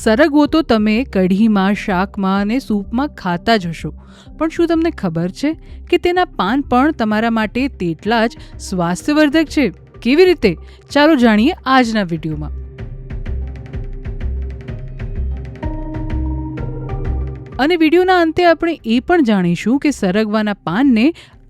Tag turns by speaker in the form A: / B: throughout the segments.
A: સરગવો તો તમે કઢીમાં, શાકમાં અને સૂપમાં ખાતા જ હશો, પણ શું તમને ખબર છે કે તેના પાન પણ તમારા માટે તેટલા જ સ્વાસ્થ્યવર્ધક છે? કેવી રીતે? ચાલો જાણીએ આજના વિડીયોમાં. અને વિડીયોના અંતે આપણે એ પણ જાણીશું કે સરગવાના પાનને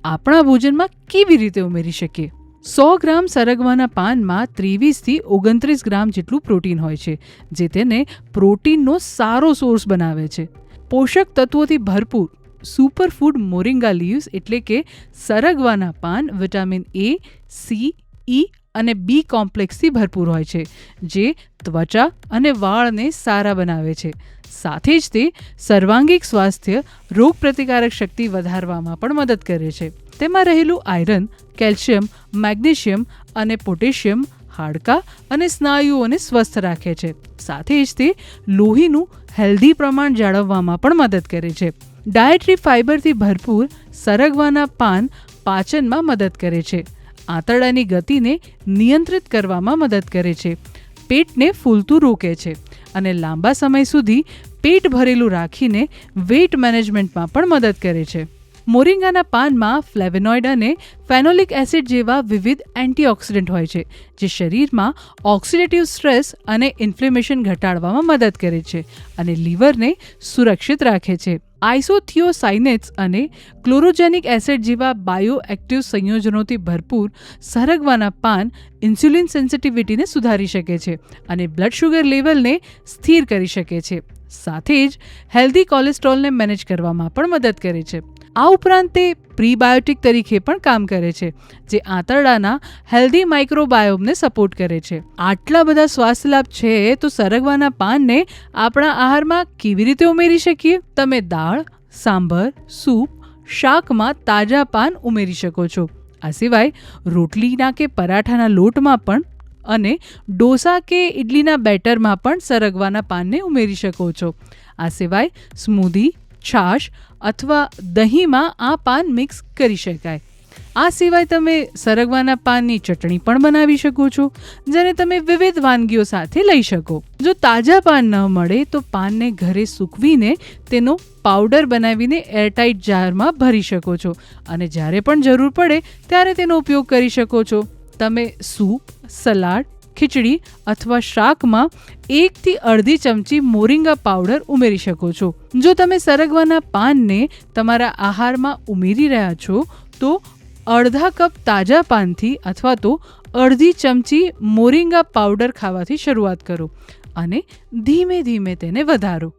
A: આપણા ભોજનમાં કેવી રીતે ઉમેરી શકીએ. 100 ગ્રામ સરગવાના પાનમાં 23 થી 29 ગ્રામ જેટલું પ્રોટીન હોય છે, જે તેને પ્રોટીનનો સારો સોર્સ બનાવે છે. પોષક તત્વોથી ભરપૂર સુપરફૂડ મોરિંગા લીવ્સ એટલે કે સરગવાના પાન વિટામિન A, C, E અને B કોમ્પ્લેક્સથી ભરપૂર હોય છે, જે ત્વચા અને વાળને સારા બનાવે છે. સાથે જ તે સર્વાંગિક સ્વાસ્થ્ય, રોગપ્રતિકારક શક્તિ વધારવામાં પણ મદદ કરે છે. તેમાં રહેલું આયરન, કેલ્શિયમ, મેગ્નેશિયમ અને પોટેશિયમ હાડકાં અને સ્નાયુઓને સ્વસ્થ રાખે છે. સાથે જ તે લોહીનું હેલ્ધી પ્રમાણ જાળવવામાં પણ મદદ કરે છે. ડાયટરી ફાઇબરથી ભરપૂર સરગવાના પાન પાચનમાં મદદ કરે છે, આંતરડાની ગતિને નિયંત્રિત કરવામાં મદદ કરે છે, પેટને ફૂલતું રોકે છે અને લાંબા સમય સુધી પેટ ભરેલું રાખીને વેઇટ મેનેજમેન્ટમાં પણ મદદ કરે છે. મોરિંગાના પાનમાં ફ્લેવોનોઇડ અને ફેનોલિક એસિડ જેવા વિવિધ એન્ટીઓક્સિડન્ટ હોય છે, જે શરીરમાં ઓક્સિડેટિવ સ્ટ્રેસ અને ઇન્ફ્લેમેશન ઘટાડવામાં મદદ કરે છે અને લીવરને સુરક્ષિત રાખે છે. આઇસોથિયોસાઇનેટ્સ અને ક્લોરોજેનિક એસિડ જેવા બાયોએક્ટિવ સંયોજનોથી ભરપૂર સરગવાના પાન ઇન્સ્યુલિન સેન્સિટિવિટીને સુધારી શકે છે અને બ્લડ શુગર લેવલને સ્થિર કરી શકે છે. સાથે જ હેલ્ધી કોલેસ્ટ્રોલને મેનેજ કરવામાં પણ મદદ કરે છે. આ ઉપરાંત તે પ્રીબાયોટિક તરીકે પણ કામ કરે છે, જે આંતરડાના હેલ્ધી માઇક્રોબાયોમને સપોર્ટ કરે છે. આટલા બધા સ્વાસ્થ્ય લાભ છે તો સરગવાના પાનને આપણા આહારમાં કેવી રીતે ઉમેરી શકીએ? તમે દાળ, સાંભર, સૂપ, શાકમાં તાજા પાન ઉમેરી શકો છો. આ સિવાય રોટલીના કે પરાઠાના લોટમાં પણ અને ડોસા કે ઇડલીના બેટરમાં પણ સરગવાના પાનને ઉમેરી શકો છો. આ સિવાય સ્મૂધી, છાશ અથવા દહીંમાં આ પાન મિક્સ કરી શકાય. આ સિવાય તમે સરગવાના પાનની ચટણી પણ બનાવી શકો છો, જેને તમે વિવિધ વાનગીઓ સાથે લઈ શકો. જો તાજા પાન ન મળે તો પાનને ઘરે સૂકવીને તેનો પાવડર બનાવીને એરટાઇટ જારમાં ભરી શકો છો અને જ્યારે પણ જરૂર પડે ત્યારે તેનો ઉપયોગ કરી શકો છો. તમે સૂપ, સલાડ, ખીચડી અથવા શાકમાં 1 થી અડધી ચમચી મોરિંગા પાવડર ઉમેરી શકો છો. જો તમે સરગવાના પાનને તમારા આહારમાં ઉમેરી રહ્યા છો તો અડધા કપ તાજા પાનથી અથવા તો અડધી ચમચી મોરિંગા પાવડર ખાવાથી શરૂઆત કરો અને ધીમે ધીમે તેને વધારો.